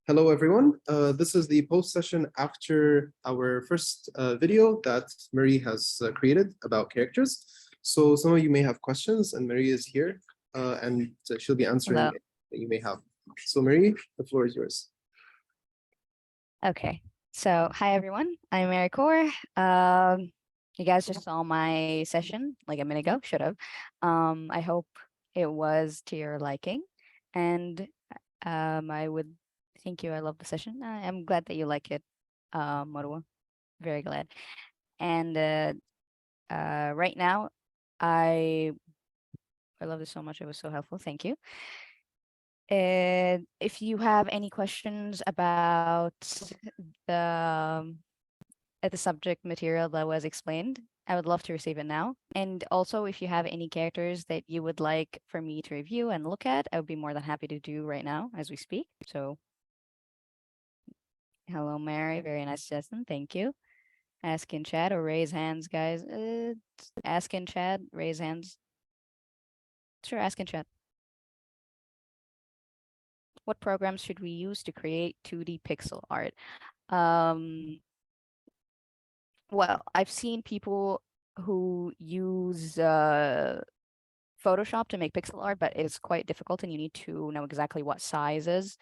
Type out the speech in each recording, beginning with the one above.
Hello, everyone. This is the post session after our first video that Marie has created about characters. So some of you may have questions, and Marie is here, and she'll be answering Hello. that you may have. So Marie, the floor is yours. Okay. So, hi everyone. I'm Mary Core. You guys just saw my session like a minute ago. Should have. I hope it was to your liking, and I would thank you. I love the session. I'm glad that you like it, Marwa. Very glad. And right now, I I love this so much. It was so helpful. Thank you. And if you have any questions about the the subject material that was explained, I would love to receive it now. And also, if you have any characters that you would like for me to review and look at, I would be more than happy to do right now as we speak. So, hello, Mary. Very nice suggestion. Thank you. Ask in chat or raise hands, guys. Ask in chat, raise hands. Sure, ask in chat. What programs should we use to create 2D pixel art? Um, well, I've seen people who use Photoshop to make pixel art, but it's quite difficult and you need to know exactly what sizes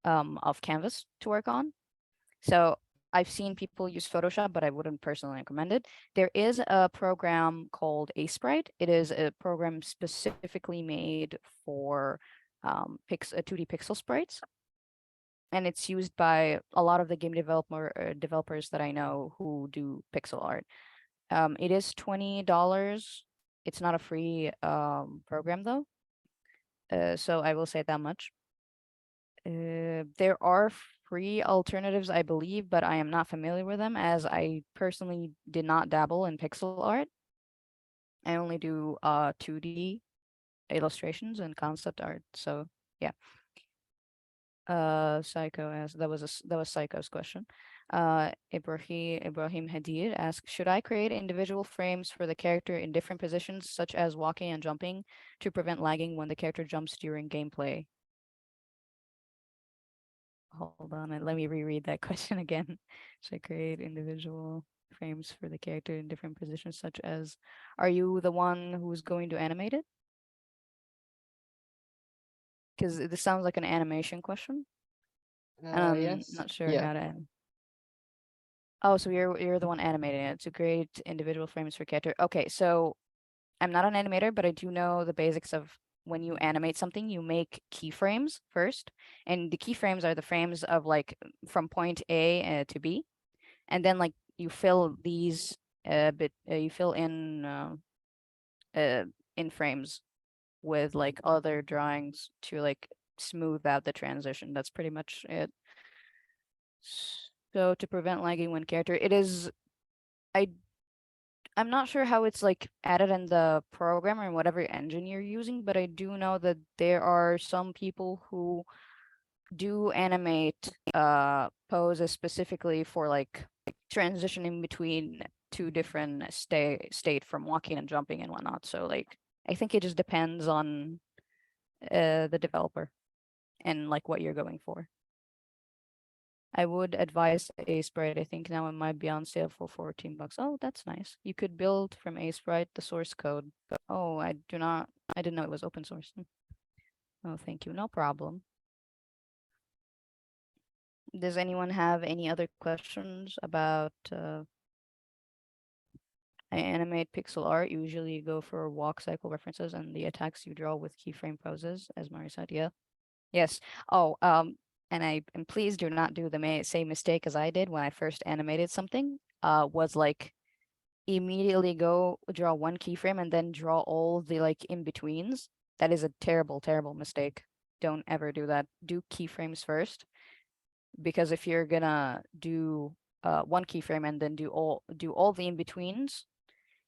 of canvas to work on. So I've seen people use Photoshop, but I wouldn't personally recommend it. There is a program called Aseprite. It is a program specifically made for 2D pixel sprites. And it's used by a lot of the game developers that I know who do pixel art. It is $20. It's not a free program though. So I will say that much. There are free alternatives, I believe, but I am not familiar with them as I personally did not dabble in pixel art. I only do 2D illustrations and concept art. So yeah. Psycho asked, that was Psycho's question. Ibrahim Hadir asked, should I create individual frames for the character in different positions, such as walking and jumping, to prevent lagging when the character jumps during gameplay? Hold on, and let me reread that question again. Should I create individual frames for the character in different positions, such as, are you the one who's going to animate it? Because this sounds like an animation question, and I'm Yes. not sure Yeah. how to. Oh, so you're the one animating it to create individual frames for character. Okay, so I'm not an animator, but I do know the basics of when you animate something, you make keyframes first, and the keyframes are the frames of like from point A to B, and then like you fill these you fill in frames with like other drawings to like smooth out the transition. That's pretty much it. So to prevent lagging when character, it is I I'm not sure how it's like added in the program or in whatever engine you're using, but I do know that there are some people who do animate poses specifically for like transitioning between two different state from walking and jumping and whatnot. So like I think it just depends on the developer and like what you're going for. I would advise Aseprite. I think now it might be on sale for $14. Oh, that's nice. You could build from Aseprite the source code. Oh, I didn't know it was open source. Oh, thank you. No problem. Does anyone have any other questions about I animate pixel art? Usually you go for walk cycle references and the attacks you draw with keyframe poses, as Mari said. Yeah. Yes. Oh, and please do not do the same mistake as I did when I first animated something. Was like immediately go draw one keyframe and then draw all the like in betweens. That is a terrible, terrible mistake. Don't ever do that. Do keyframes first, because if you're gonna do one keyframe and then do all the in betweens,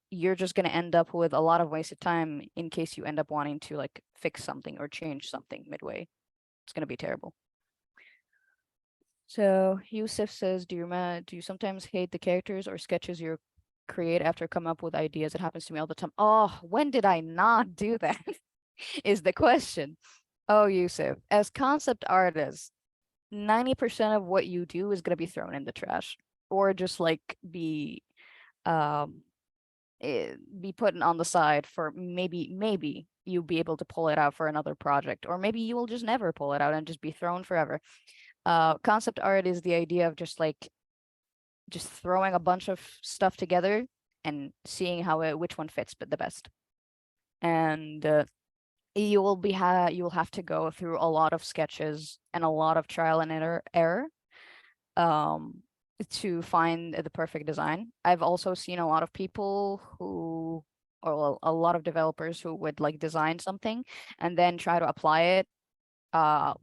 you're just gonna end up with a lot of wasted time in case you end up wanting to like fix something or change something midway. It's gonna be terrible. So Yusuf says, do you sometimes hate the characters or sketches you create after come up with ideas? It happens to me all the time. Oh, when did I not do that? Is the question. Oh, Yusuf, as concept artists, 90% of what you do is gonna be thrown in the trash, or just like um be put on the side for maybe you'll be able to pull it out for another project, or maybe you will just never pull it out and just be thrown forever. Concept art is the idea of just throwing a bunch of stuff together and seeing which one fits but the best. And you will have to go through a lot of sketches and a lot of trial and error um to find the perfect design. I've also seen a lot of people who, or well, a lot of developers who would like design something and then try to apply it,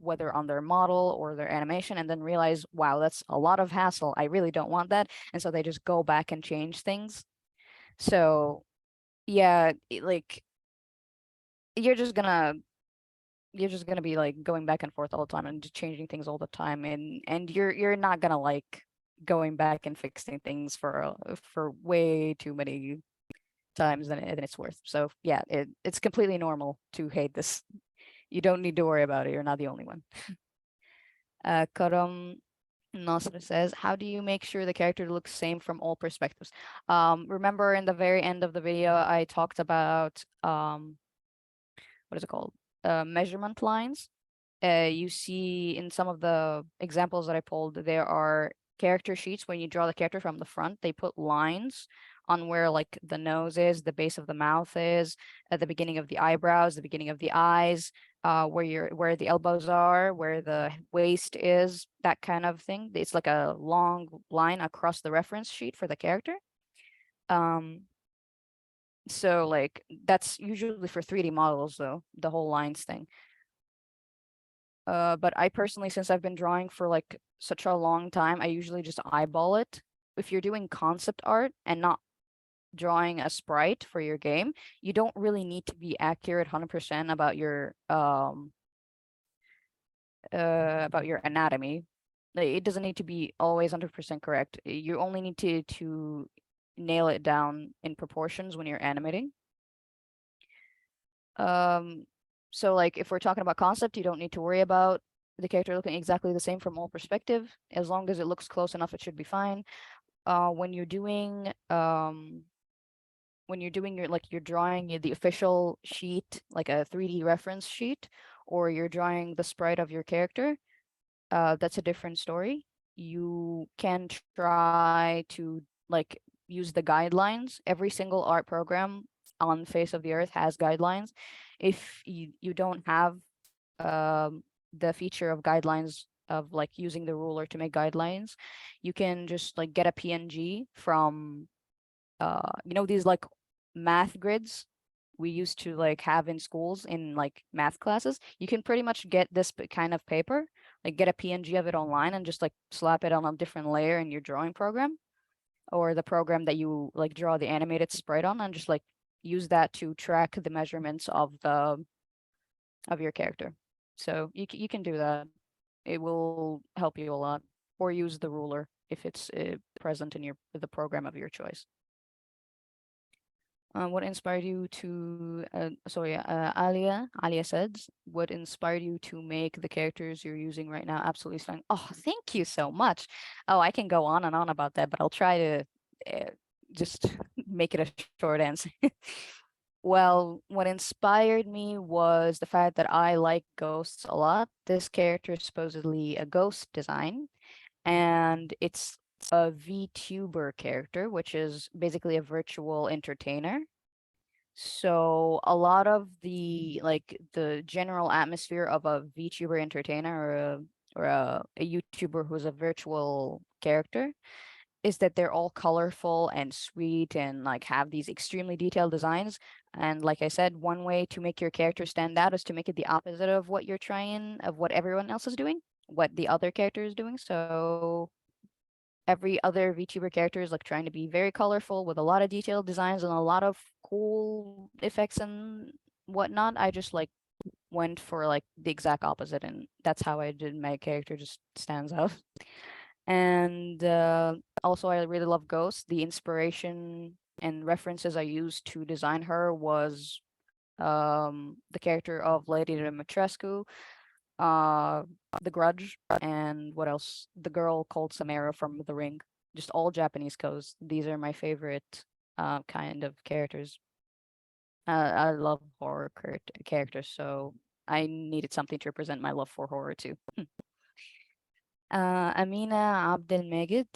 whether on their model or their animation, and then realize, wow, that's a lot of hassle. I really don't want that. And so they just go back and change things. So yeah, like you're just gonna be like going back and forth all the time and just changing things all the time, and you're not gonna like going back and fixing things for way too many times than it's worth. So yeah, it's completely normal to hate this. You don't need to worry about it. You're not the only one. Karam Nasr says, how do you make sure the character looks same from all perspectives? Remember in the very end of the video, I talked about what is it called? Measurement lines. You see in some of the examples that I pulled, there are character sheets. When you draw the character from the front, they put lines on where like the nose is, the base of the mouth is, at the beginning of the eyebrows, the beginning of the eyes, where the elbows are, where the waist is, that kind of thing. It's like a long line across the reference sheet for the character. So like that's usually for 3D models though, the whole lines thing. But I personally, since I've been drawing for like such a long time, I usually just eyeball it. If you're doing concept art and not drawing a sprite for your game, you don't really need to be accurate 100% about your anatomy. Like, it doesn't need to be always 100% correct. You only need to nail it down in proportions when you're animating. So like if we're talking about concept, you don't need to worry about the character looking exactly the same from all perspective. As long as it looks close enough, it should be fine. When you're doing you're drawing the official sheet, like a 3D reference sheet, or you're drawing the sprite of your character, that's a different story. You can try to like use the guidelines. Every single art program on face of the earth has guidelines. If you don't have the feature of guidelines of like using the ruler to make guidelines, you can just like get a PNG from these like math grids we used to like have in schools in like math classes. You can pretty much get this kind of paper, like get a PNG of it online and just like slap it on a different layer in your drawing program, or the program that you like draw the animated sprite on, and just like use that to track the measurements of your character. So you can do that. It will help you a lot. Or use the ruler if it's present in the program of your choice. What inspired you to Alia says, what inspired you to make the characters you're using right now absolutely stunning? Oh, thank you so much. Oh, I can go on and on about that, but I'll try to just make it a short answer. Well, what inspired me was the fact that I like ghosts a lot. This character is supposedly a ghost design, and it's a VTuber character, which is basically a virtual entertainer. So a lot of the general atmosphere of a VTuber entertainer or a YouTuber who's a virtual character is that they're all colorful and sweet and like have these extremely detailed designs. And like I said, one way to make your character stand out is to make it the opposite of what everyone else is doing, what the other character is doing. So every other VTuber character is like trying to be very colorful with a lot of detailed designs and a lot of cool effects and whatnot. I just like went for like the exact opposite, and that's how I did my character just stands out. And also I really love Ghost. The inspiration and references I used to design her was the character of Lady Dimitrescu. The Grudge, and what else? The girl called Samara from The Ring. Just all Japanese codes. These are my favorite kind of characters. I love horror characters, so I needed something to represent my love for horror too. Amina Abdelmegid,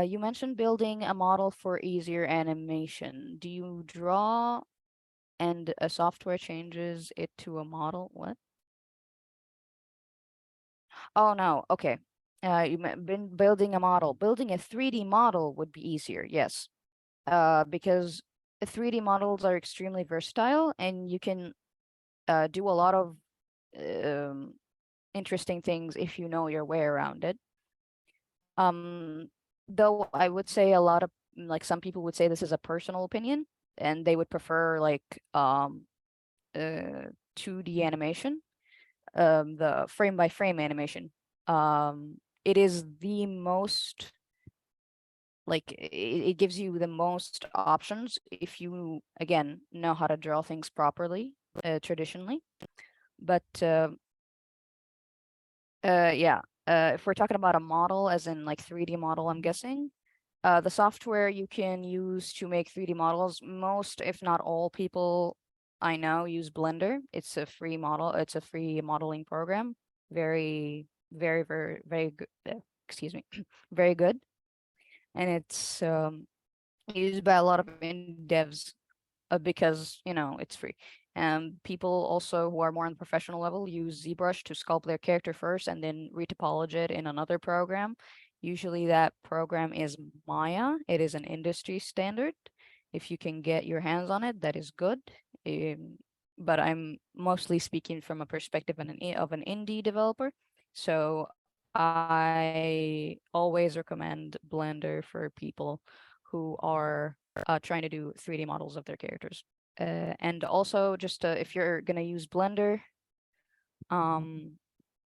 you mentioned building a model for easier animation. Do you draw and a software changes it to a model? What? Oh no, okay. Been building a model. Building a 3D model would be easier, yes. Because 3D models are extremely versatile and you can do a lot of interesting things if you know your way around it. Though I would say a lot of like some people would say this is a personal opinion and they would prefer like 2D animation, the frame by frame animation. It is the most like it gives you the most options if you again know how to draw things properly, traditionally. But yeah, if we're talking about a model as in like 3D model, I'm guessing the software you can use to make 3D models, most if not all people I know use Blender. It's a free model, it's a free modeling program. Very, very good. Excuse me, very good. And it's used by a lot of indie devs because it's free. People also who are more on the professional level use ZBrush to sculpt their character first and then retopology it in another program. Usually that program is Maya. It is an industry standard. If you can get your hands on it, that is good. But I'm mostly speaking from a perspective of an indie developer. So I always recommend Blender for people who are trying to do 3D models of their characters. And also, just if you're gonna use Blender,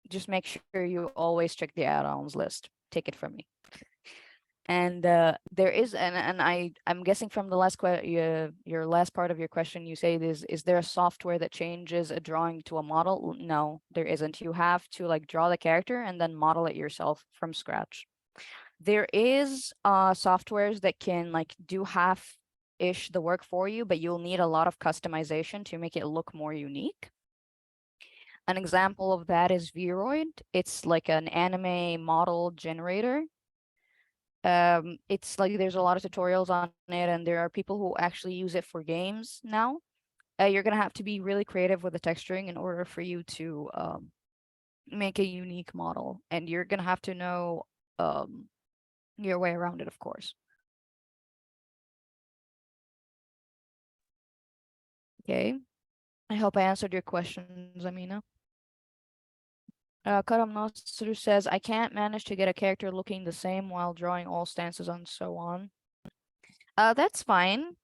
just make sure you always check the add-ons list. Take it from me. And there is, and I'm guessing from the last your last part of your question, you say is there a software that changes a drawing to a model? No, there isn't. You have to like draw the character and then model it yourself from scratch. There is softwares that can like do half-ish the work for you, but you'll need a lot of customization to make it look more unique. An example of that is Vroid. It's like an anime model generator. It's like there's a lot of tutorials on it, and there are people who actually use it for games now. You're gonna have to be really creative with the texturing in order for you to make a unique model, and you're gonna have to know your way around it, of course. Okay. I hope I answered your questions, Amina. Karam Nasser says, I can't manage to get a character looking the same while drawing all stances and so on. That's fine.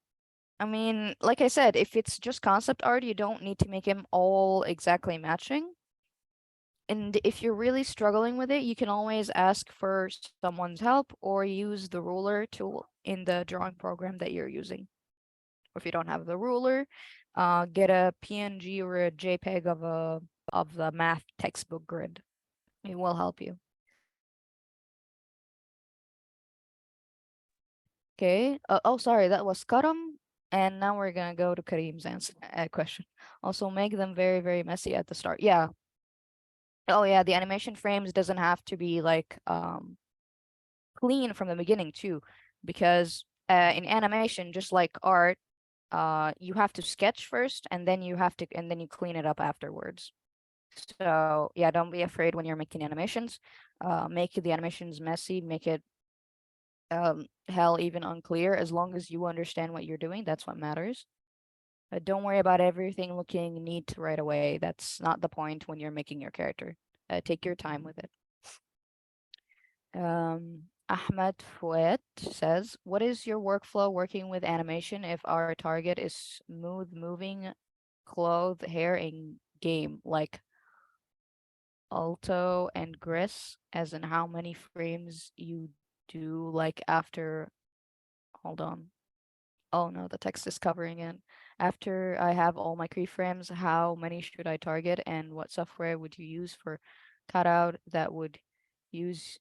I mean, like I said, if it's just concept art, you don't need to make him all exactly matching. And if you're really struggling with it, you can always ask for someone's help or use the ruler tool in the drawing program that you're using. Or if you don't have the ruler, get a PNG or a JPEG of the math textbook grid. It will help you. Okay. Oh, sorry, that was Karam. And now we're gonna go to Karim's answer question. Also, make them very, very messy at the start. Yeah. Oh yeah, the animation frames doesn't have to be like clean from the beginning too, because in animation, just like art, you have to sketch first and then you clean it up afterwards. So yeah, don't be afraid when you're making animations. Make the animations messy, make it hell even unclear. As long as you understand what you're doing, that's what matters. Don't worry about everything looking neat right away. That's not the point when you're making your character. Take your time with it. Ahmed Fouet says, what is your workflow working with animation if our target is smooth moving clothes, hair in game, like Alto and Gris, as in how many frames you do like after, hold on. Oh no, the text is covering in. After I have all my keyframes, how many should I target and what software would you use for cutout that would use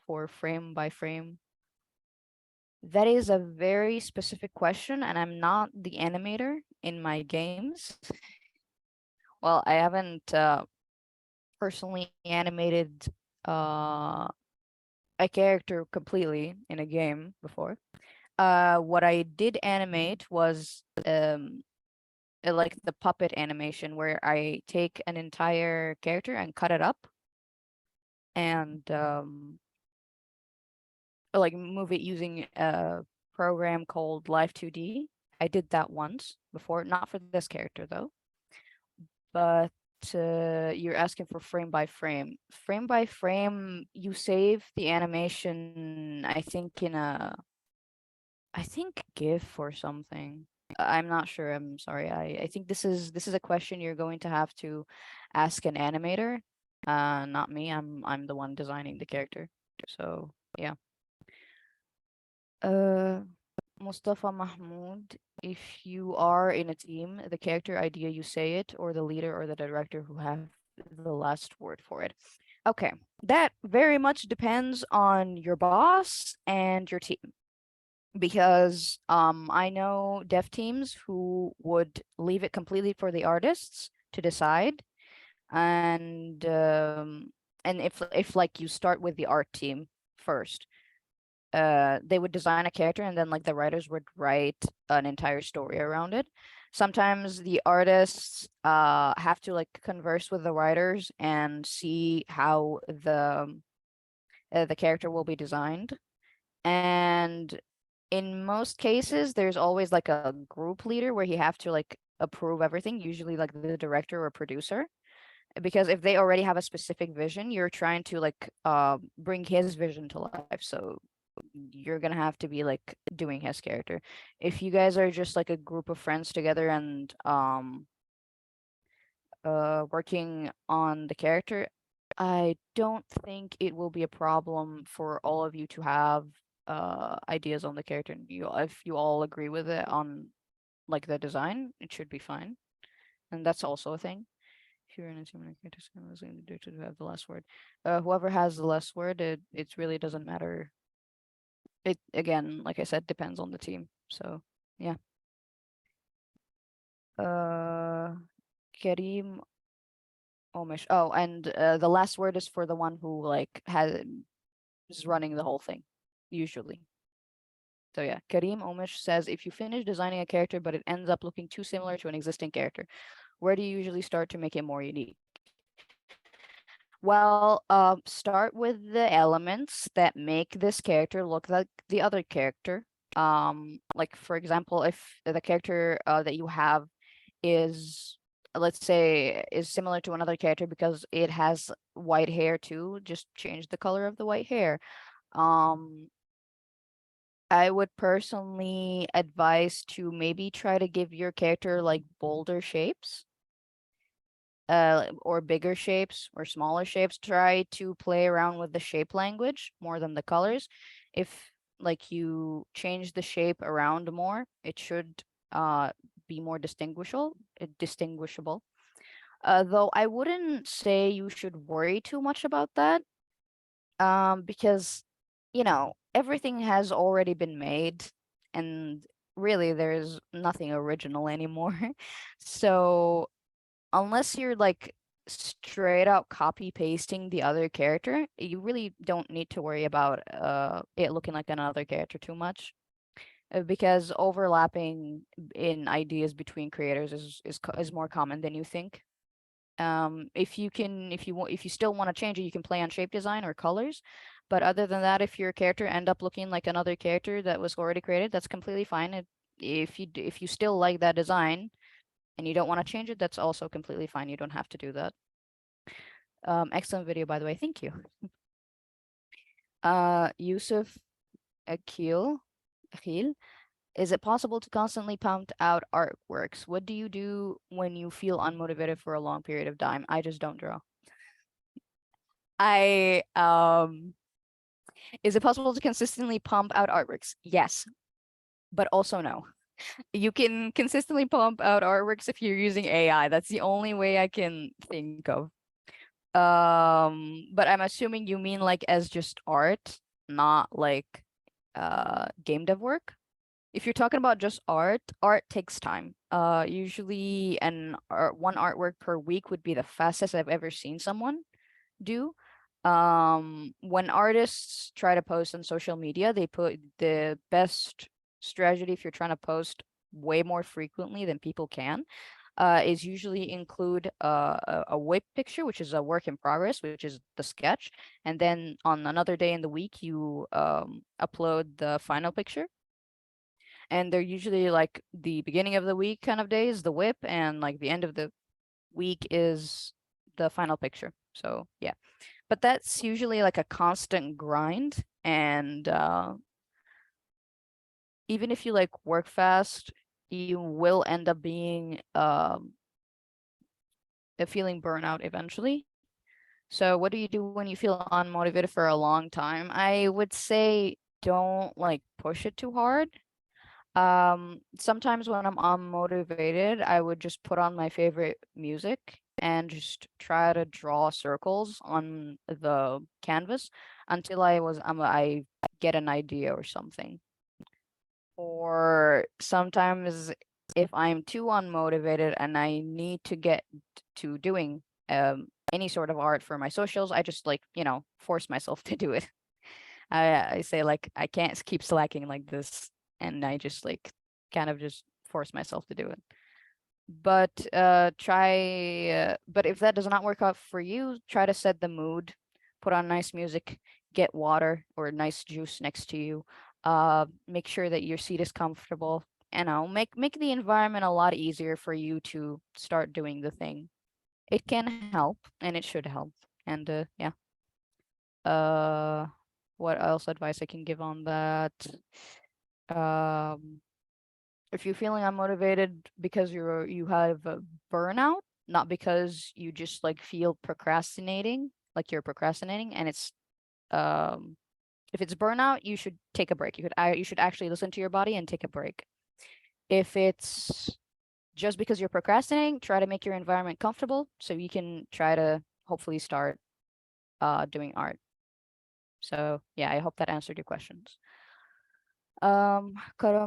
for frame by frame? That is a very specific question, and I'm not the animator in my games. Well, I haven't personally animated a character completely in a game before. What I did animate was like the puppet animation where I take an entire character and cut it up and like move it using a program called Live 2D. I did that once before, not for this character though. But you're asking for frame by frame. Frame by frame, you save the animation, I think in a, I think GIF or something. I'm not sure. I'm sorry. I think this is a question you're going to have to ask an animator, not me. I'm the one designing the character. So yeah. Mustafa Mahmoud, if you are in a team, the character idea you say it, or the leader or the director who have the last word for it. Okay, that very much depends on your boss and your team. Because I know dev teams who would leave it completely for the artists to decide. And if like you start with the art team first, they would design a character and then like the writers would write an entire story around it. Sometimes the artists have to like converse with the writers and see how the character will be designed. And in most cases, there's always like a group leader where you have to like approve everything, usually like the director or producer. Because if they already have a specific vision, you're trying to like bring his vision to life. So you're gonna have to be like doing his character. If you guys are just like a group of friends together and working on the character, I don't think it will be a problem for all of you to have ideas on the character. And you, if you all agree with it on like the design, it should be fine. And that's also a thing. If you're in a team of characters, to have the last word. Whoever has the last word, it really doesn't matter. It again, like I said, depends on the team. So yeah. Karim Omish. Oh, and the last word is for the one who like is running the whole thing, usually. So yeah, Karim Omish says, if you finish designing a character but it ends up looking too similar to an existing character, where do you usually start to make it more unique? Well, start with the elements that make this character look like the other character. Like for example, if the character that you have is, let's say, is similar to another character because it has white hair too, just change the color of the white hair. I would personally advise to maybe try to give your character like bolder shapes, or bigger shapes or smaller shapes. Try to play around with the shape language more than the colors. If like you change the shape around more, it should be more distinguishable. Though I wouldn't say you should worry too much about that, because you know everything has already been made, and really there's nothing original anymore. So unless you're like straight out copy pasting the other character, you really don't need to worry about it looking like another character too much. Because overlapping in ideas between creators is more common than you think. If you still want to change it, you can play on shape design or colors. But other than that, if your character end up looking like another character that was already created, that's completely fine. If you still like that design and you don't want to change it, that's also completely fine. You don't have to do that. Excellent video, by the way. Thank you. Yusuf Akil, is it possible to constantly pump out artworks? What do you do when you feel unmotivated for a long period of time? I just don't draw. Is it possible to consistently pump out artworks? Yes, but also no. You can consistently pump out artworks if you're using AI. That's the only way I can think of. But I'm assuming you mean like as just art, not like game dev work. If you're talking about just art, art takes time. Usually one artwork per week would be the fastest I've ever seen someone do. When artists try to post on social media, they put the best strategy if you're trying to post way more frequently than people can, is usually include a whip picture, which is a work in progress, which is the sketch, and then on another day in the week you upload the final picture. And they're usually like the beginning of the week kind of days, the whip, and like the end of the week is the final picture. So yeah, but that's usually like a constant grind. And even if you like work fast, you will end up being feeling burnout eventually. So what do you do when you feel unmotivated for a long time? I would say don't like push it too hard. Sometimes when I'm unmotivated, I would just put on my favorite music and just try to draw circles on the canvas until I get an idea or something. Or sometimes if I'm too unmotivated and I need to get to doing any sort of art for my socials, I just like, force myself to do it. I say like I can't keep slacking like this, and I just like kind of just force myself to do it. But but if that does not work out for you, try to set the mood, put on nice music, get water or nice juice next to you. Make sure that your seat is comfortable. Make the environment a lot easier for you to start doing the thing. It can help, and it should help. And yeah. What else advice I can give on that? Um, if you're feeling unmotivated because you have a burnout, not because you just like feel procrastinating, like you're procrastinating, and it's if it's burnout, you should take a break. You should actually listen to your body and take a break. If it's just because you're procrastinating, try to make your environment comfortable so you can try to hopefully start doing art. So yeah, I hope that answered your questions. Karam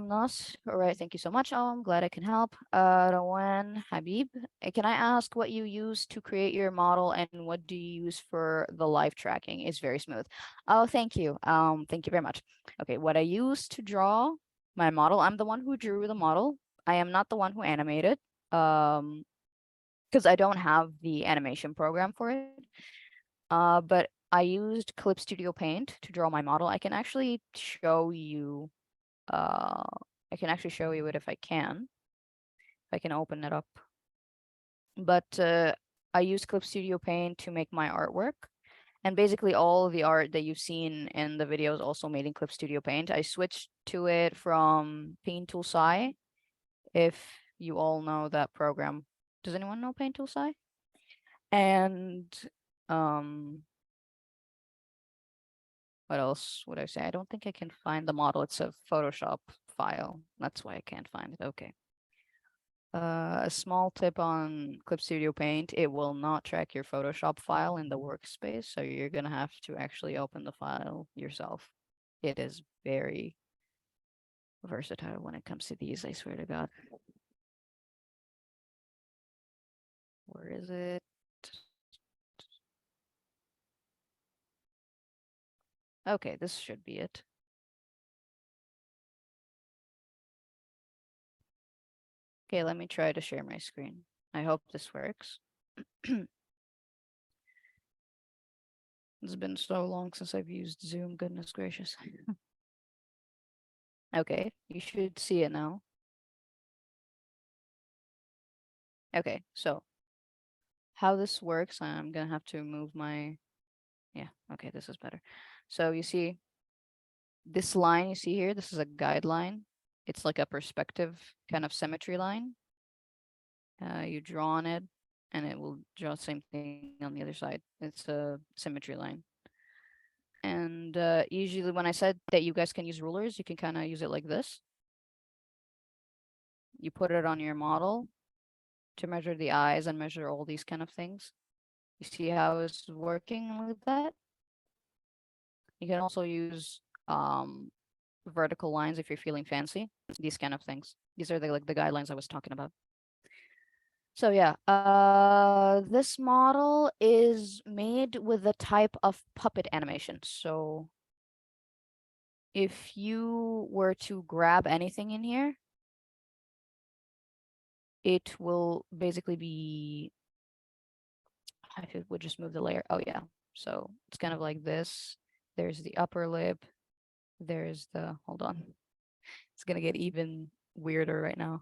Nas, all right, thank you so much. I'm glad I can help. Rawan Habib, can I ask what you use to create your model and what do you use for the live tracking? It's very smooth. Oh, thank you. Thank you very much. Okay, what I use to draw my model, I'm the one who drew the model. I am not the one who animated. Because I don't have the animation program for it. But I used Clip Studio Paint to draw my model. I can actually show you it if I can. If I can open it up. But I use Clip Studio Paint to make my artwork. And basically all the art that you've seen in the video is also made in Clip Studio Paint. I switched to it from Paint Tool Sai, if you all know that program. Does anyone know Paint Tool Sai? And what else would I say? I don't think I can find the model. It's a Photoshop file. That's why I can't find it. Okay. A small tip on Clip Studio Paint, it will not track your Photoshop file in the workspace, so you're gonna have to actually open the file yourself. It is very versatile when it comes to these, I swear to God. Where is it? Okay, this should be it. Okay, let me try to share my screen. I hope this works. It's been so long since I've used Zoom, goodness gracious. Okay, you should see it now. Okay, so how this works, I'm gonna have to move my, yeah, okay, this is better. So you see this line you see here, this is a guideline. It's like a perspective kind of symmetry line. You draw on it and it will draw the same thing on the other side. It's a symmetry line. And usually when I said that you guys can use rulers, you can kind of use it like this. you put it on your model to measure the eyes and measure all these kind of things. You see how it's working with that? You can also use vertical lines if you're feeling fancy, these kind of things. These are the guidelines I was talking about. So yeah, this model is made with the type of puppet animation. So if you were to grab anything in here, it will basically be, I would just move the layer. Oh yeah. So it's kind of like this. There's the upper lip. There's the, hold on. It's gonna get even weirder right now.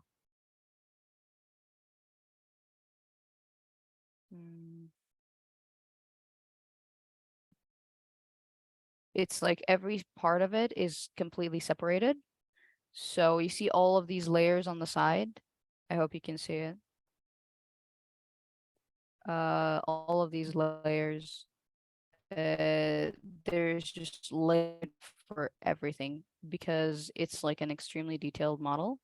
It's like every part of it is completely separated. So you see all of these layers on the side. I hope you can see it. All of these layers. There's just layered for everything because it's like an extremely detailed model.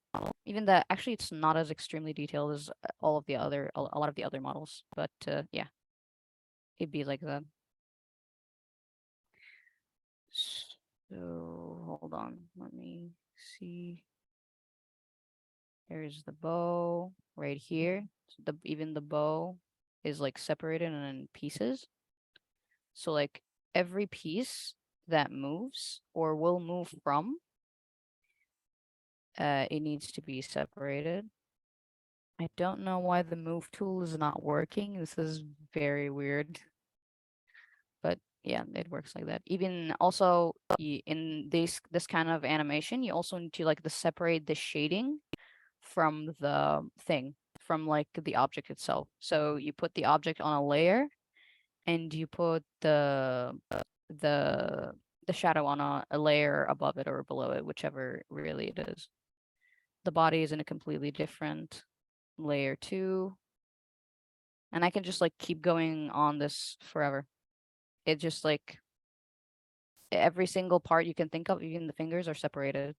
Even that, actually, it's not as extremely detailed as all of the other, a lot of the other models. But yeah, it'd be like that. So hold on, let me see. There's the bow right here. So even the bow is like separated in pieces. So like every piece that moves or will move from, it needs to be separated. I don't know why the move tool is not working. This is very weird. But yeah, it works like that. Even also in this kind of animation, you also need to separate the shading from the thing, from like the object itself. So you put the object on a layer and you put the shadow on a layer above it or below it, whichever really it is. The body is in a completely different layer too. And I can just like keep going on this forever. It just like every single part you can think of, even the fingers are separated.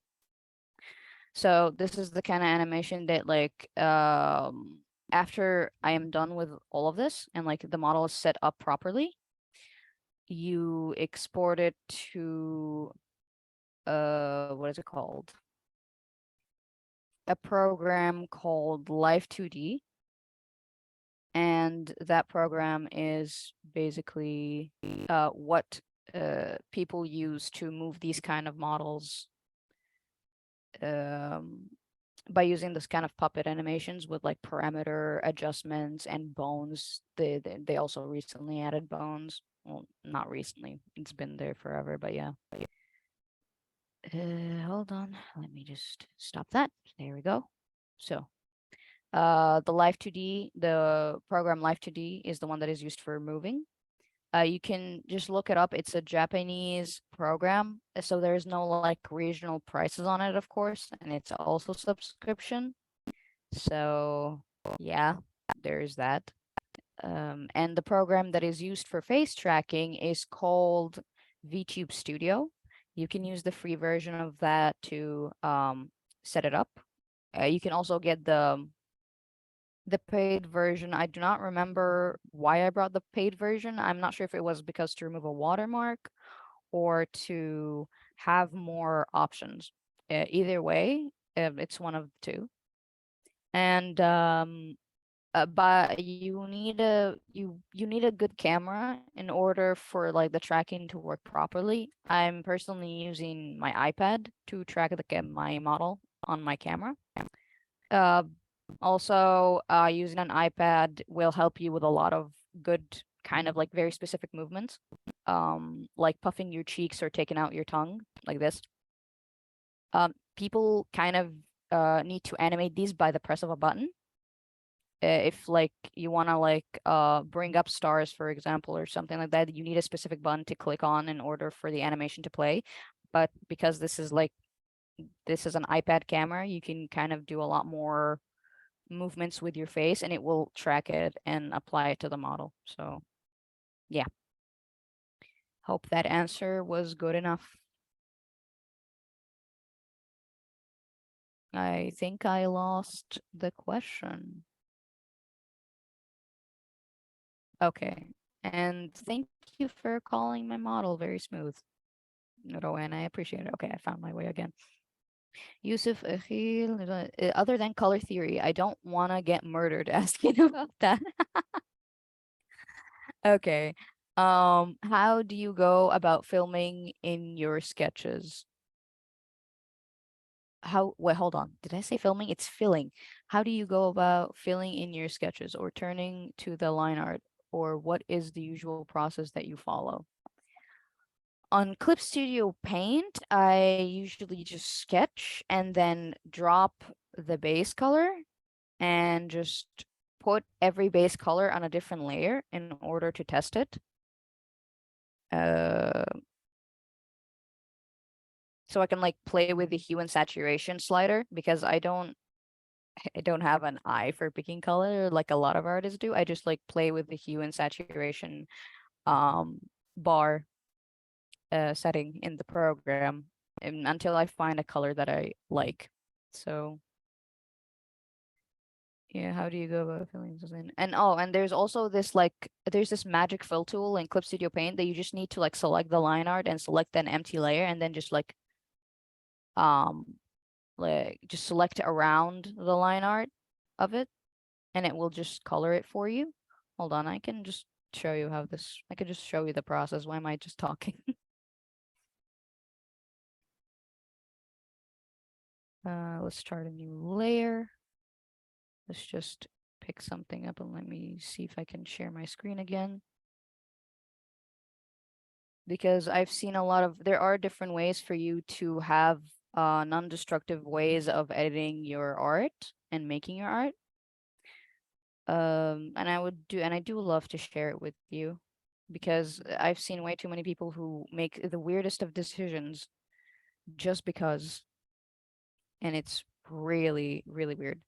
So this is the kind of animation that like after I am done with all of this and like the model is set up properly, you export it to what is it called? A program called Live2D. And that program is basically what people use to move these kind of models by using this kind of puppet animations with like parameter adjustments and bones. They also recently added bones. Well, not recently. It's been there forever, but yeah. Hold on. Let me just stop that. There we go. So the Live2D, the program Live2D is the one that is used for moving. You can just look it up. It's a Japanese program, so there's no like regional prices on it, of course, and it's also subscription. So yeah, there's that. And the program that is used for face tracking is called VTube Studio. You can use the free version of that to set it up. You can also get the paid version. I do not remember why I brought the paid version. I'm not sure if it was because to remove a watermark or to have more options. Either way, it's one of the two. And but you need a good camera in order for like the tracking to work properly. I'm personally using my iPad to track my model on my camera. Also, using an iPad will help you with a lot of good kind of like very specific movements, like puffing your cheeks or taking out your tongue like this. People kind of need to animate these by the press of a button. If like you want to like bring up stars, for example, or something like that, you need a specific button to click on in order for the animation to play. But because this is an iPad camera, you can kind of do a lot more movements with your face and it will track it and apply it to the model. So yeah. Hope that answer was good enough. I think I lost the question. Okay, and thank you for calling my model very smooth. Rowan, I appreciate it. Okay, I found my way again. Yusuf Akhil, other than color theory, I don't want to get murdered asking about that. Okay. How do you go about filming in your sketches? Wait, hold on. Did I say filming? It's filling. How do you go about filling in your sketches or turning to the line art? Or what is the usual process that you follow? On Clip Studio Paint, I usually just sketch and then drop the base color and just put every base color on a different layer in order to test it. Uh, so I can like play with the hue and saturation slider because I don't have an eye for picking color like a lot of artists do. I just like play with the hue and saturation um bar setting in the program until I find a color that I like. So yeah, how do you go about filling this in? And oh, and there's also this like there's this magic fill tool in Clip Studio Paint that you just need to like select the line art and select an empty layer and then just um like just select around the line art of it and it will just color it for you. Hold on, I can just show you how this I could just show you the process. Why am I just talking? Let's start a new layer. Let's just pick something up and let me see if I can share my screen again. Because I've seen there are different ways for you to have non-destructive ways of editing your art and making your art. And I do love to share it with you because I've seen way too many people who make the weirdest of decisions just because, and it's really, really weird.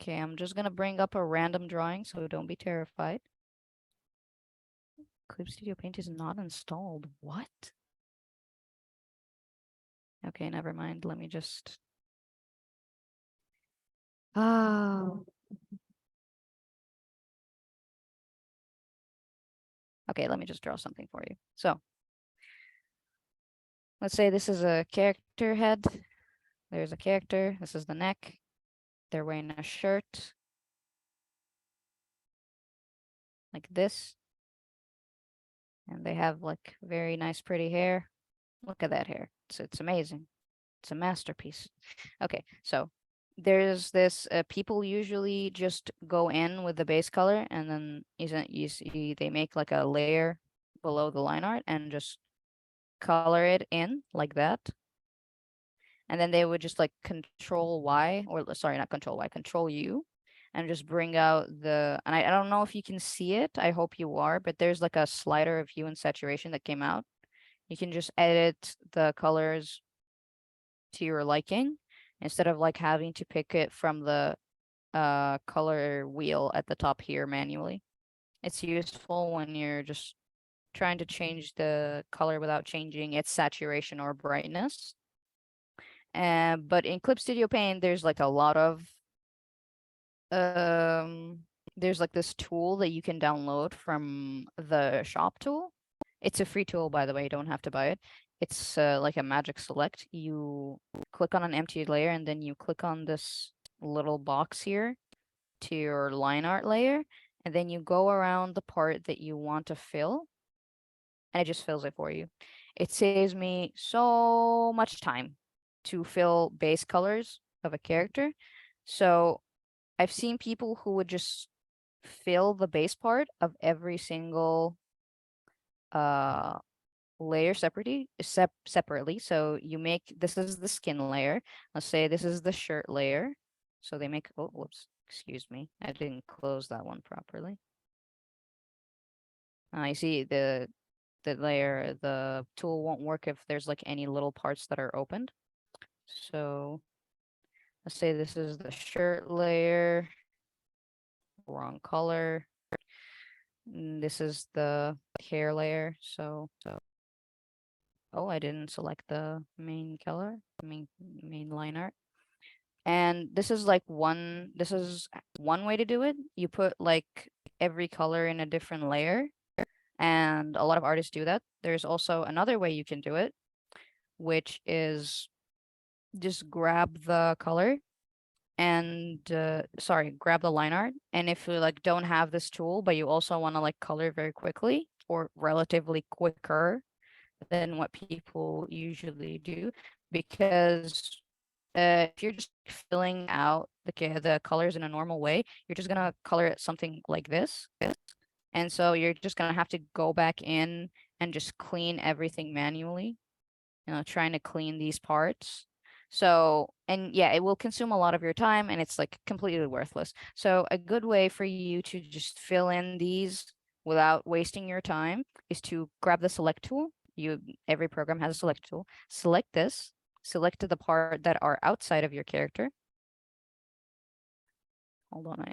Okay, I'm just gonna bring up a random drawing, so don't be terrified. Clip Studio Paint is not installed. What? Okay, never mind. Let me just. Oh. Okay, let me just draw something for you. So, let's say this is a character head. There's a character. This is the neck. They're wearing a shirt. Like this. And they have like very nice, pretty hair. Look at that hair. It's amazing. It's a masterpiece. Okay, so there's this people usually just go in with the base color and then you see they make like a layer below the line art and just color it in like that. And then they would just like control Y or sorry, not control Y, control U and just bring out and I don't know if you can see it. I hope you are, but there's like a slider of hue and saturation that came out. You can just edit the colors to your liking instead of like having to pick it from the color wheel at the top here manually. It's useful when you're just trying to change the color without changing its saturation or brightness. But in Clip Studio Paint, there's like a lot of there's like this tool that you can download from the shop tool. It's a free tool, by the way, you don't have to buy it. It's like a magic select. You click on an empty layer and then you click on this little box here to your line art layer, and then you go around the part that you want to fill, and it just fills it for you. It saves me so much time to fill base colors of a character. So I've seen people who would just fill the base part of every single layer separately. So you make this is the skin layer. Let's say this is the shirt layer. So they make whoops, excuse me. I didn't close that one properly. I see the layer, the tool won't work if there's like any little parts that are opened. So let's say this is the shirt layer. Wrong color. This is the hair layer. So oh, I didn't select the main color, main line art. And this is one way to do it. You put like every color in a different layer, and a lot of artists do that. There's also another way you can do it, which is just grab the color and grab the line art. And if you like don't have this tool, but you also want to like color very quickly or relatively quicker than what people usually do, because if you're just filling out the colors in a normal way, you're just gonna color it something like this. And so you're just gonna have to go back in and just clean everything manually, trying to clean these parts. So, and yeah, it will consume a lot of your time and it's like completely worthless. So a good way for you to just fill in these without wasting your time is to grab the select tool. Every program has a select tool. Select this, select the part that are outside of your character. Hold on,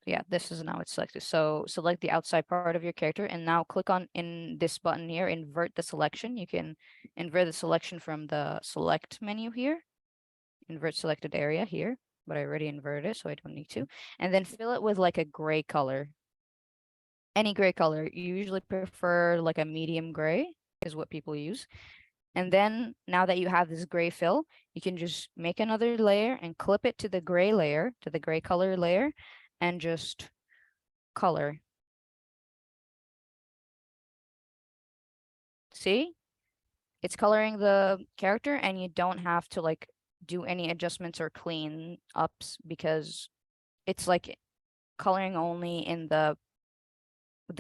yeah, this is now it's selected. So select the outside part of your character and now click on in this button here, invert the selection. You can invert the selection from the select menu here, invert selected area here, but I already inverted it, so I don't need to. And then fill it with like a gray color. Any gray color. You usually prefer like a medium gray is what people use. And then now that you have this gray fill, you can just make another layer and clip it to the gray layer, to the gray color layer, and just color. See? It's coloring the character and you don't have to like do any adjustments or clean ups because it's like coloring only in the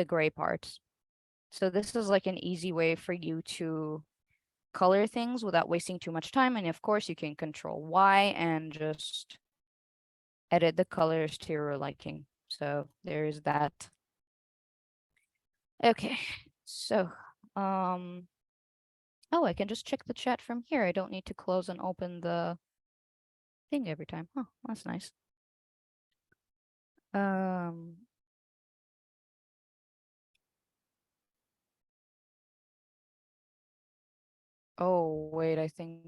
gray parts. So this is like an easy way for you to color things without wasting too much time. And of course you can control Y and just edit the colors to your liking. So there's that. Okay, so oh, I can just check the chat from here. I don't need to close and open the thing every time. Oh, that's nice. Oh, wait, I think,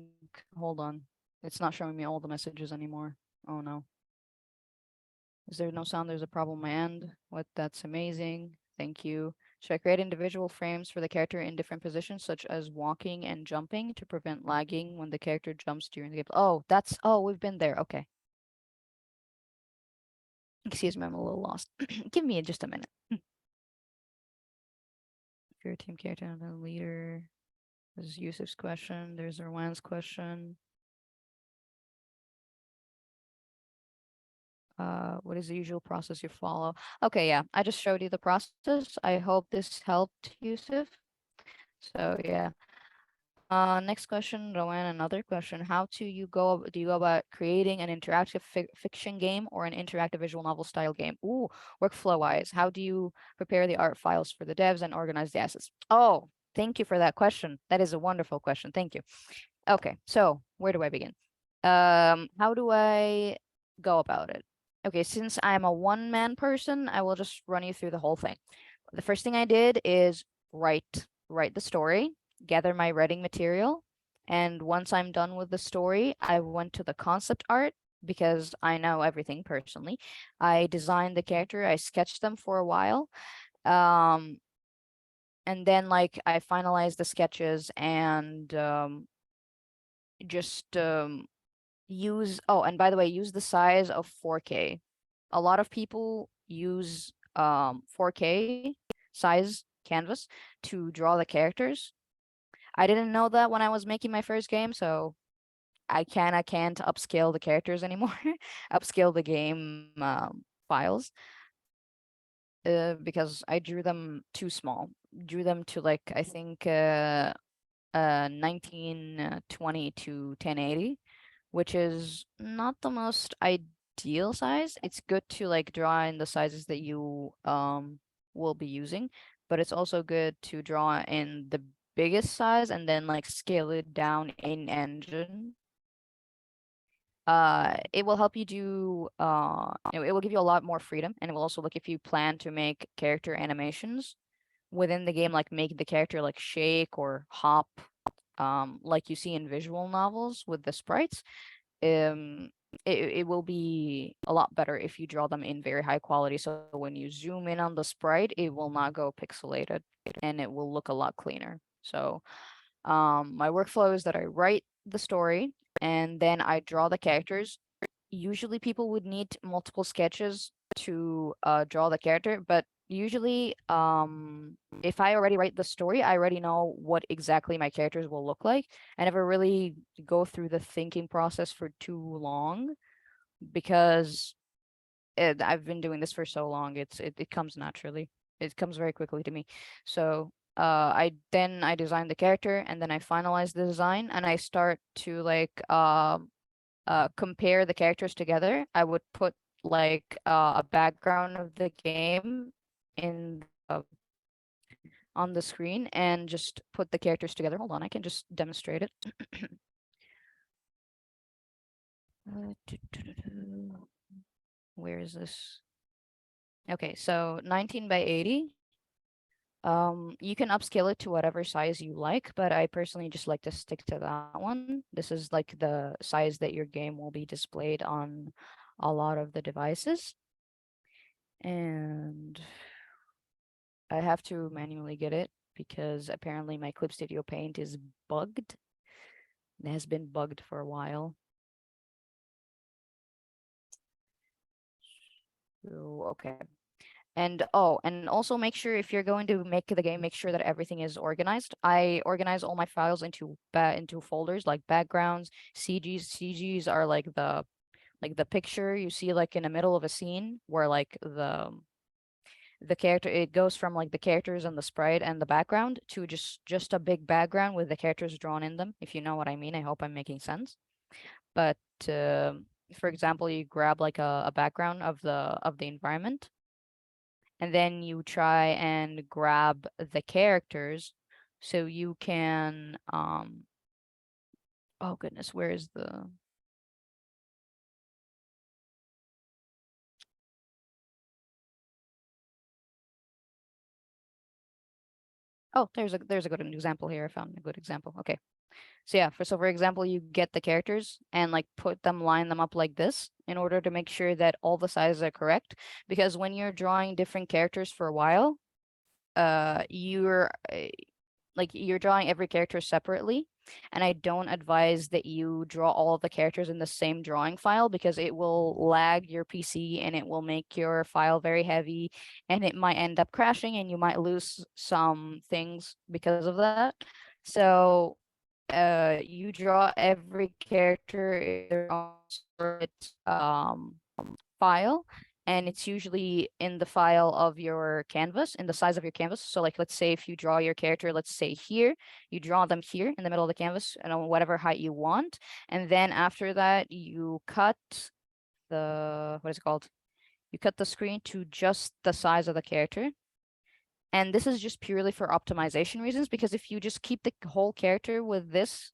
hold on. It's not showing me all the messages anymore. Oh no. Is there no sound? There's a problem on my end. What? That's amazing. Thank you. Should I create individual frames for the character in different positions, such as walking and jumping to prevent lagging when the character jumps during the game? Oh, we've been there. Okay. Excuse me, I'm a little lost. Give me just a minute. If you're a team character and a leader, this is Yusuf's question. There's Erwan's question. What is the usual process you follow? Okay, yeah, I just showed you the process. I hope this helped, Yusuf. So yeah. Next question, Rowan, another question. How do you go about creating an interactive fiction game or an interactive visual novel style game? Ooh, workflow wise, how do you prepare the art files for the devs and organize the assets? Oh, thank you for that question. That is a wonderful question. Thank you. Okay, so where do I begin? How do I go about it? Okay, since I'm a one-man person, I will just run you through the whole thing. The first thing I did is write the story, gather my writing material, and once I'm done with the story, I went to the concept art because I know everything personally. I designed the character, I sketched them for a while. And then like I finalized the sketches and just use, oh, and by the way, use the size of 4K. A lot of people use 4K size canvas to draw the characters. I didn't know that when I was making my first game, so I can't upscale the characters anymore, upscale the game files, because I drew them too small. Drew them to like I think 1920 to 1080, which is not the most ideal size. It's good to like draw in the sizes that you will be using, but it's also good to draw in the biggest size and then like scale it down in engine. It will help you do it will give you a lot more freedom, and it will also, like, if you plan to make character animations within the game, like make the character like shake or hop, like you see in visual novels with the sprites, it will be a lot better if you draw them in very high quality. So when you zoom in on the sprite, it will not go pixelated and it will look a lot cleaner. So my workflow is that I write the story and then I draw the characters. Usually people would need multiple sketches to draw the character, but usually if I already write the story, I already know what exactly my characters will look like. I never really go through the thinking process for too long because I've been doing this for so long. It comes naturally. It comes very quickly to me. So I design the character and then I finalize the design and I start to like compare the characters together. I would put like a background of the game in on the screen and just put the characters together. Hold on, I can just demonstrate it. Where is this? Okay, so 19 by 80. You can upscale it to whatever size you like, but I personally just like to stick to that one. This is like the size that your game will be displayed on a lot of the devices. And I have to manually get it because apparently my Clip Studio Paint is bugged. It has been bugged for a while. So, okay. And also make sure if you're going to make the game, make sure that everything is organized. I organize all my files into folders like backgrounds, CGs. CGs are like the picture you see like in the middle of a scene where like the character, it goes from like the characters and the sprite and the background to just a big background with the characters drawn in them, if you know what I mean. I hope I'm making sense. But for example, you grab like a background of the environment and then you try and grab the characters so you can oh goodness, where is the oh, there's a good example here. I found a good example. Okay. So yeah, for example, you get the characters and like line them up like this in order to make sure that all the sizes are correct. Because when you're drawing different characters for a while, you're like you're drawing every character separately. And I don't advise that you draw all of the characters in the same drawing file because it will lag your PC and it will make your file very heavy and it might end up crashing and you might lose some things because of that. So you draw every character in their own separate file, and it's usually in the file of your canvas, in the size of your canvas. So like, let's say if you draw your character, let's say here, you draw them here in the middle of the canvas and on whatever height you want. And then after that, you cut what is it called? You cut the screen to just the size of the character. And this is just purely for optimization reasons, because if you just keep the whole character with this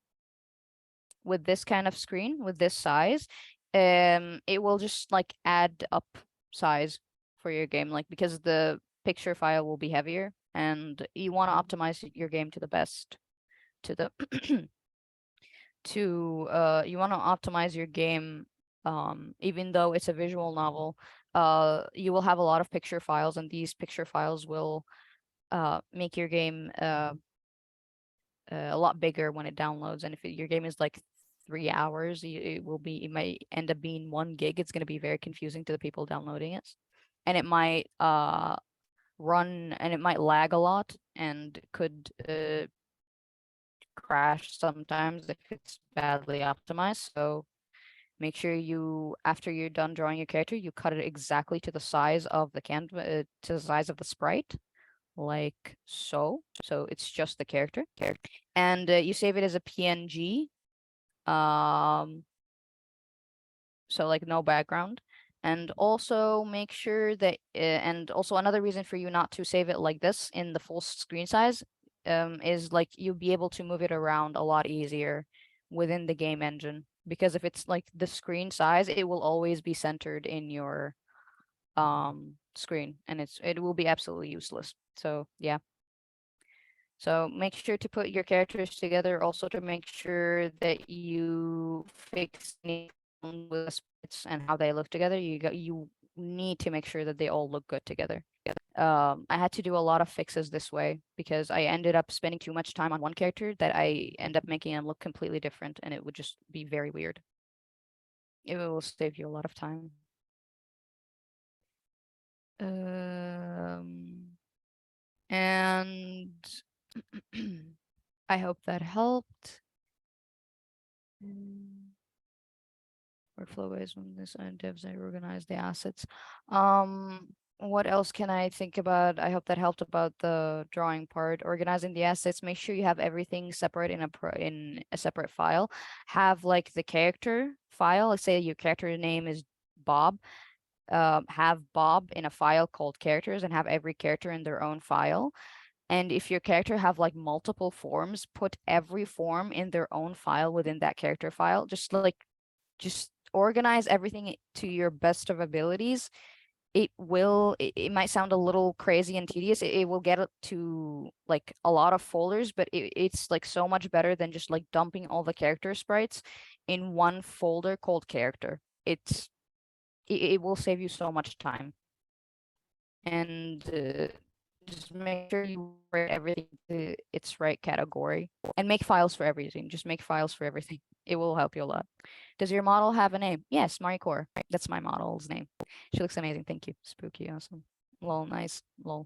kind of screen, with this size, it will just like add up size for your game, like because the picture file will be heavier and you want to optimize your game to the best, to the you want to optimize your game, even though it's a visual novel, you will have a lot of picture files and these picture files will make your game a lot bigger when it downloads. And if your game is like 3 hours, it might end up being 1 gig. It's going to be very confusing to the people downloading it, and it might run and it might lag a lot and could crash sometimes if it's badly optimized. So make sure you, after you're done drawing your character, you cut it exactly to the size of the canvas, to the size of the sprite, like so. So it's just the character. And you save it as a PNG. So like no background. And also make sure that, and also another reason for you not to save it like this in the full screen size, is like you'll be able to move it around a lot easier within the game engine. Because if it's like the screen size, it will always be centered in your screen and it will be absolutely useless. So yeah. So make sure to put your characters together, also to make sure that you fix any with the sprites and how they look together, you need to make sure that they all look good together. I had to do a lot of fixes this way because I ended up spending too much time on one character that I end up making them look completely different, and it would just be very weird. It will save you a lot of time. And I hope that helped. Workflow based on this and devs and organize the assets. What else can I think about? I hope that helped about the drawing part. Organizing the assets, make sure you have everything separate in a separate file. Have like the character file. Let's say your character name is Bob. Have Bob in a file called characters and have every character in their own file. And if your character have like multiple forms, put every form in their own file within that character file. Just organize everything to your best of abilities. It might sound a little crazy and tedious. It will get to like a lot of folders, but it's like so much better than just like dumping all the character sprites in one folder called character. It will save you so much time. And just make sure you write everything to its right category and make files for everything. Just make files for everything. It will help you a lot. Does your model have a name? Yes, Maricore. That's my model's name. She looks amazing. Thank you. Spooky. Awesome. Lol. Nice. Lol.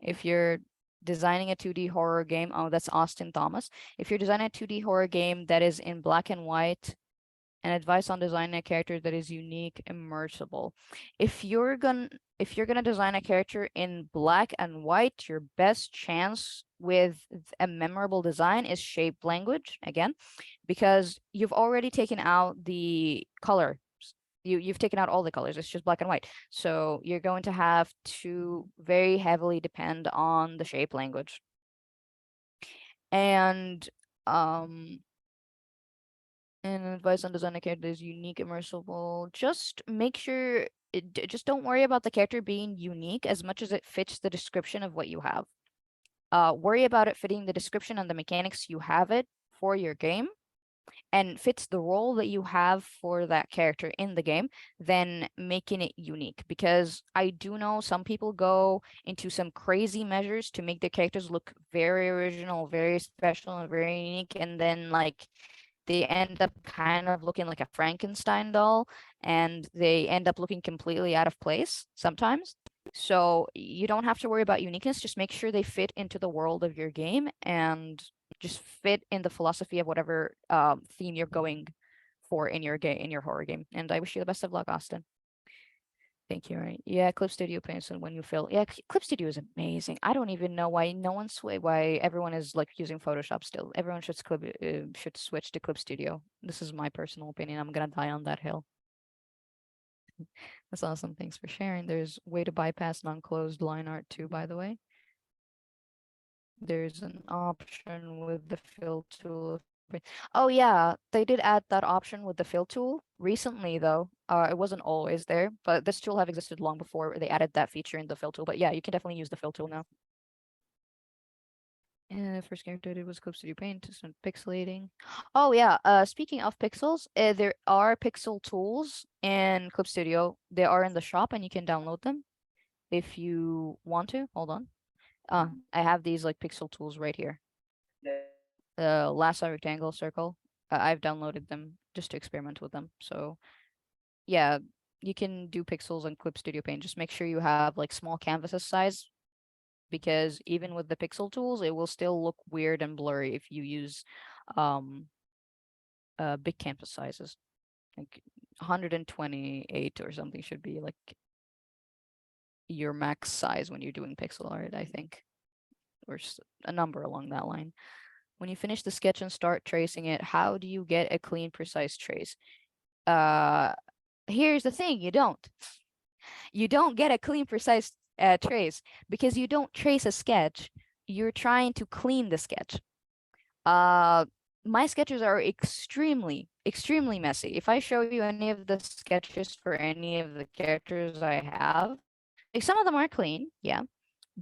If you're designing a 2D horror game, oh, that's Austin Thomas. If you're designing a 2D horror game that is in black and white, and advice on designing a character that is unique, immersible. If you're gonna design a character in black and white, your best chance with a memorable design is shaped language again, because you've already taken out the color. You've taken out all the colors. It's just black and white. So you're going to have to very heavily depend on the shape language. And advice on design a character that is unique, immersible. Just make sure, just don't worry about the character being unique as much as it fits the description of what you have. Worry about it fitting the description and the mechanics you have it for your game and fits the role that you have for that character in the game, then making it unique. Because I do know some people go into some crazy measures to make their characters look very original, very special, and very unique, and then like they end up kind of looking like a Frankenstein doll, and they end up looking completely out of place sometimes. So you don't have to worry about uniqueness. Just make sure they fit into the world of your game and just fit in the philosophy of whatever theme you're going for in your game, in your horror game. And I wish you the best of luck, Austin. Thank you. Right? Yeah, Clip Studio paints and when you fill. Yeah, Clip Studio is amazing. I don't even know why why everyone is like using Photoshop still. Everyone should switch to Clip Studio. This is my personal opinion. I'm gonna die on that hill. That's awesome. Thanks for sharing. There's way to bypass non-closed line art too, by the way. There's an option with the fill tool. Oh yeah, they did add that option with the fill tool recently though. It wasn't always there, but this tool have existed long before they added that feature in the fill tool. But yeah, you can definitely use the fill tool now. And the first character I did was Clip Studio Paint, just pixelating. Oh yeah, speaking of pixels, there are pixel tools in Clip Studio. They are in the shop and you can download them if you want to. Hold on. I have these like pixel tools right here. The lasso, rectangle, circle. I've downloaded them just to experiment with them. So yeah, you can do pixels in Clip Studio Paint. Just make sure you have like small canvases size, because even with the pixel tools, it will still look weird and blurry if you use big canvas sizes. Like 128 or something should be like your max size when you're doing pixel art, I think, or a number along that line. When you finish the sketch and start tracing it, how do you get a clean, precise trace? Here's the thing, you don't. You don't get a clean, precise trace because you don't trace a sketch. You're trying to clean the sketch. My sketches are extremely, extremely messy. If I show you any of the sketches for any of the characters I have, like some of them are clean, yeah,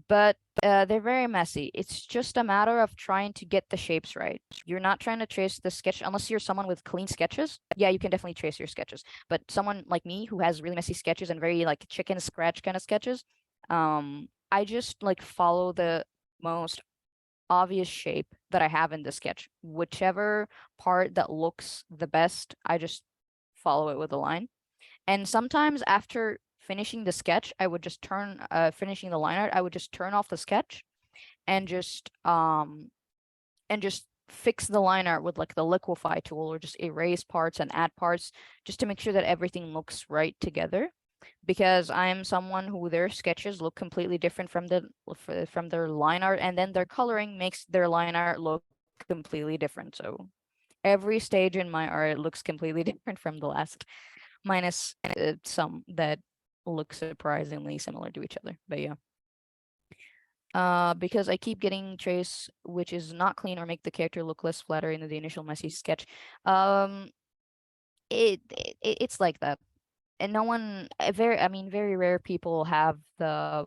but they're very messy. It's just a matter of trying to get the shapes right. You're not trying to trace the sketch unless you're someone with clean sketches. Yeah, you can definitely trace your sketches. But someone like me who has really messy sketches and very like chicken scratch kind of sketches, I just like follow the most obvious shape that I have in the sketch. Whichever part that looks the best, I just follow it with a line. And sometimes after finishing the sketch, I would just finishing the line art, I would just turn off the sketch and just fix the line art with like the liquify tool, or just erase parts and add parts just to make sure that everything looks right together. Because I'm someone who their sketches look completely different from their line art, and then their coloring makes their line art look completely different. So every stage in my art looks completely different from the last, minus some that look surprisingly similar to each other. But yeah. Because I keep getting trace which is not clean or make the character look less flattering than the initial messy sketch. It's like that. And no one, very rare people have the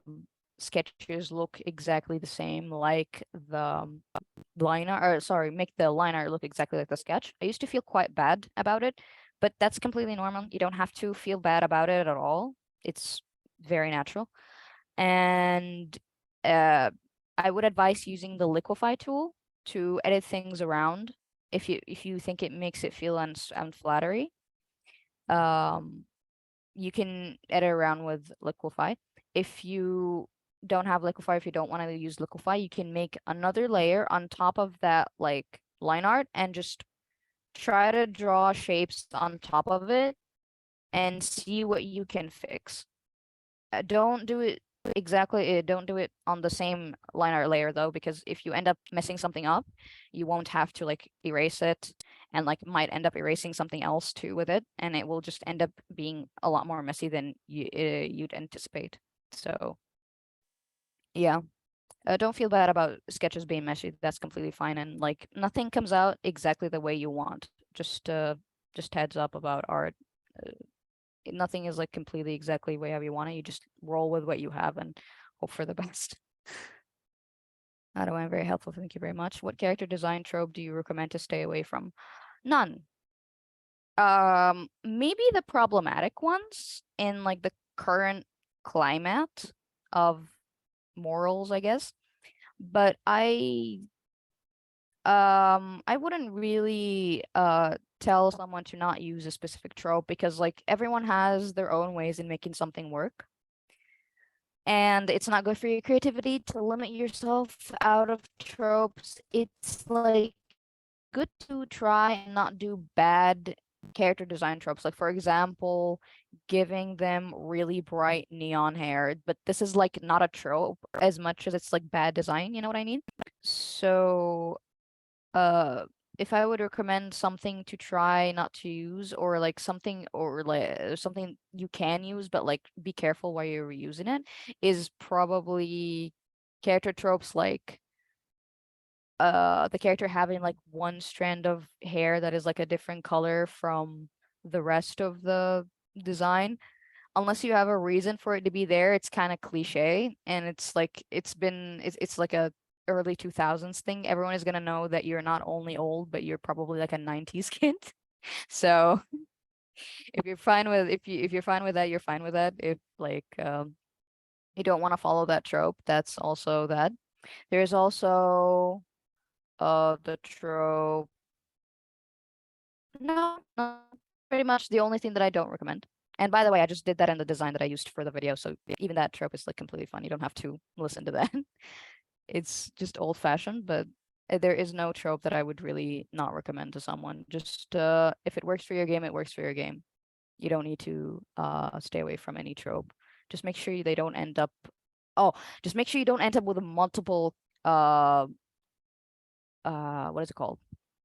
sketches look exactly the same, like the line art, or sorry, make the line art look exactly like the sketch. I used to feel quite bad about it, but that's completely normal. You don't have to feel bad about it at all. It's very natural. And uh, I would advise using the liquify tool to edit things around if you think it makes it feel unflattering. You can edit around with liquify. If you don't have liquify, if you don't want to use liquify, you can make another layer on top of that like line art and just try to draw shapes on top of it and see what you can fix. Don't do it exactly, don't do it on the same line art layer though, because if you end up messing something up, you won't have to like erase it, and like might end up erasing something else too with it, and it will just end up being a lot more messy than you'd anticipate. So yeah, don't feel bad about sketches being messy. That's completely fine, and like nothing comes out exactly the way you want. Just heads up about art. Uh, Nothing is like completely exactly way how you want it. You just roll with what you have and hope for the best. I don't know, very helpful. Thank you very much. What character design trope do you recommend to stay away from? None. Maybe the problematic ones in like the current climate of morals, I guess. But I wouldn't really tell someone to not use a specific trope, because like everyone has their own ways in making something work. And it's not good for your creativity to limit yourself out of tropes. It's like good to try and not do bad character design tropes. Like for example, giving them really bright neon hair. But this is like not a trope as much as it's like bad design, you know what I mean? So uh if I would recommend something to try not to use, or like something, or like something you can use but like be careful while you're using it, is probably character tropes like the character having like one strand of hair that is like a different color from the rest of the design. Unless you have a reason for it to be there, it's kind of cliche, and it's like it's like a early 2000s thing. Everyone is gonna know that you're not only old, but you're probably like a 90s kid. So if you're fine with that, you're fine with that. If like you don't want to follow that trope, that's also that. There's also the trope. No, pretty much the only thing that I don't recommend. And by the way, I just did that in the design that I used for the video, so even that trope is like completely fun. You don't have to listen to that. It's just old fashioned, but there is no trope that I would really not recommend to someone. Just if it works for your game, it works for your game. You don't need to stay away from any trope. Just make sure they don't end up. Oh, just make sure you don't end up with multiple what is it called?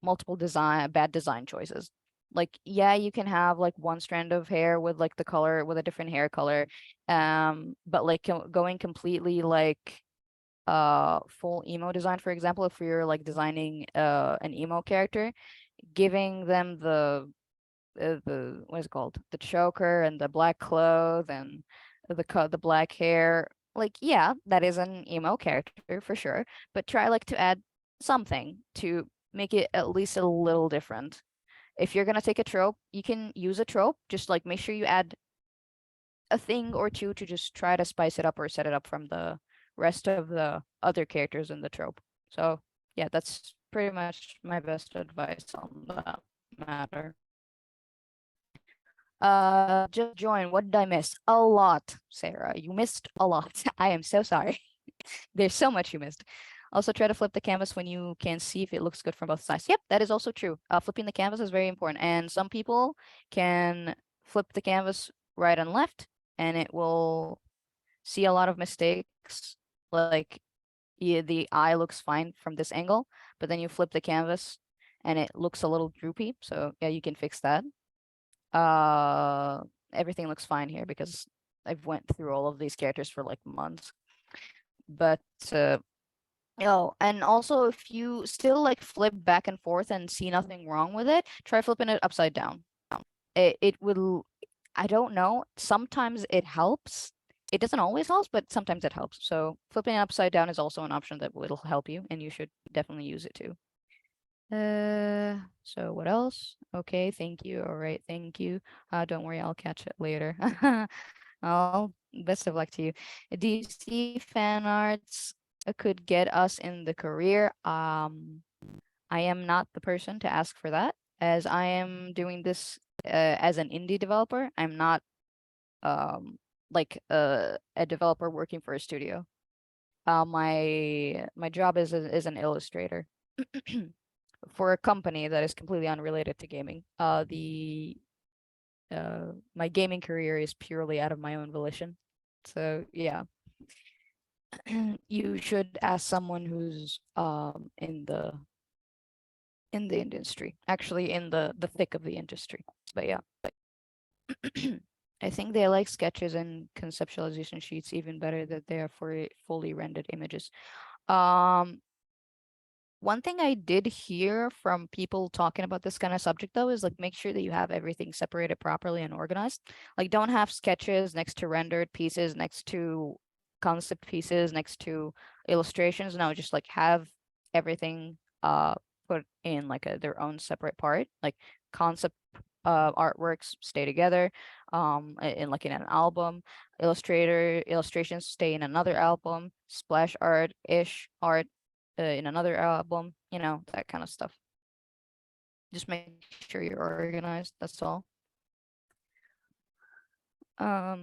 Multiple bad design choices. Like, yeah, you can have like one strand of hair with like the color with a different hair color. But like going completely like full emo design, for example, if you're like designing an emo character, giving them the what is it called? The choker and the black clothes and the black hair like, yeah, that is an emo character for sure, but try like to add something to make it at least a little different. If you're gonna take a trope, you can use a trope, just like make sure you add a thing or two to just try to spice it up or set it up from the rest of the other characters in the trope. So yeah, that's pretty much my best advice on that matter. Just join. What did I miss? A lot, Sarah. You missed a lot. I am so sorry. There's so much you missed. Also, try to flip the canvas when you can see if it looks good from both sides. Yep, that is also true. Flipping the canvas is very important. And some people can flip the canvas right and left, and it will see a lot of mistakes. Like, yeah, the eye looks fine from this angle, but then you flip the canvas and it looks a little droopy. So yeah, you can fix that. Uh, Everything looks fine here because I've went through all of these characters for like months. But oh, and also if you still like flip back and forth and see nothing wrong with it, try flipping it upside down. It will, I don't know, sometimes it helps. It doesn't always help, but sometimes it helps. So flipping it upside down is also an option that will help you, and you should definitely use it too. So what else? Okay, thank you. All right, thank you. Don't worry, I'll catch it later. Well, best of luck to you. Do you see fan arts could get us in the career? I am not the person to ask for that, as I am doing this as an indie developer. I'm not like a developer working for a studio. My job is an illustrator for a company that is completely unrelated to gaming. My gaming career is purely out of my own volition. So yeah, you should ask someone who's in the industry, actually in the thick of the industry. But yeah, I think they like sketches and conceptualization sheets even better that they are for fully rendered images. One thing I did hear from people talking about this kind of subject though is like make sure that you have everything separated properly and organized. Like don't have sketches next to rendered pieces, next to concept pieces, next to illustrations. No, just like have everything put in like their own separate part. Like concept artworks stay together in like in an album. Illustrations stay in another album. Splash art in another album, that kind of stuff. Just make sure you're organized, that's all. But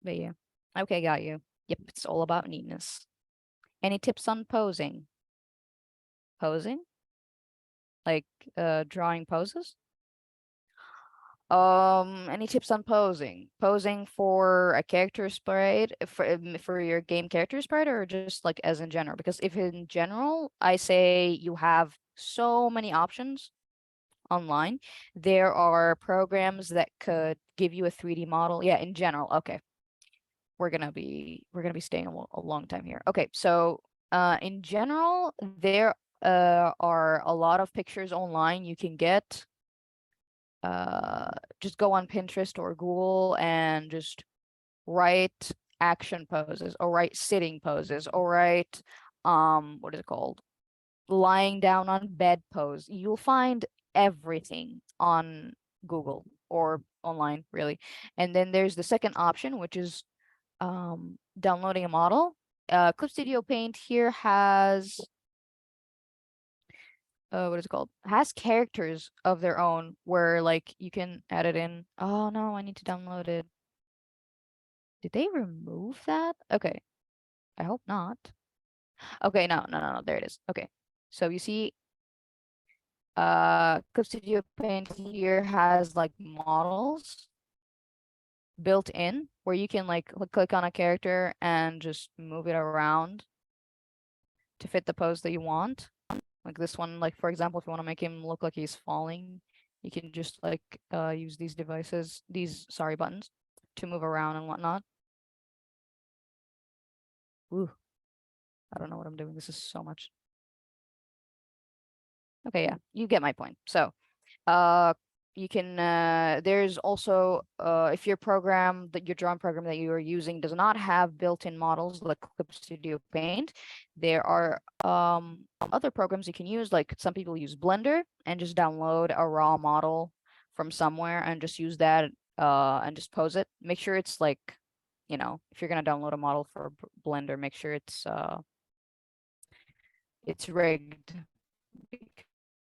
yeah. Okay, got you. Yep, it's all about neatness. Any tips on posing? Posing? Like drawing poses? Any tips on posing? Posing for a character sprite, for your game character sprite, or just like as in general? Because if in general, I say you have so many options online. There are programs that could give you a 3D model. Yeah, in general. Okay. We're gonna be staying a long time here. Okay, so in general, there are a lot of pictures online you can get. Just go on Pinterest or Google and just write action poses or write sitting poses or write what is it called? Lying down on bed pose. You'll find everything on Google or online really. And then there's the second option, which is downloading a model. Clip Studio Paint here has what is it called? Has characters of their own where like you can add it in. Oh no, I need to download it. Did they remove that? Okay. I hope not. Okay, no, there it is. Okay. So you see Clip Studio Paint here has like models built in where you can like click on a character and just move it around to fit the pose that you want. Like this one, like for example, if you want to make him look like he's falling, you can just like use these buttons to move around and whatnot. Ooh, I don't know what I'm doing. This is so much. Okay, yeah, you get my point. So, you can there's also if your program that your drawing program that you are using does not have built-in models like Clip Studio Paint, there are other programs you can use. Like some people use Blender and just download a raw model from somewhere and just use that and just pose it. Make sure it's like, you know, if you're gonna download a model for Blender, make sure it's rigged. If it's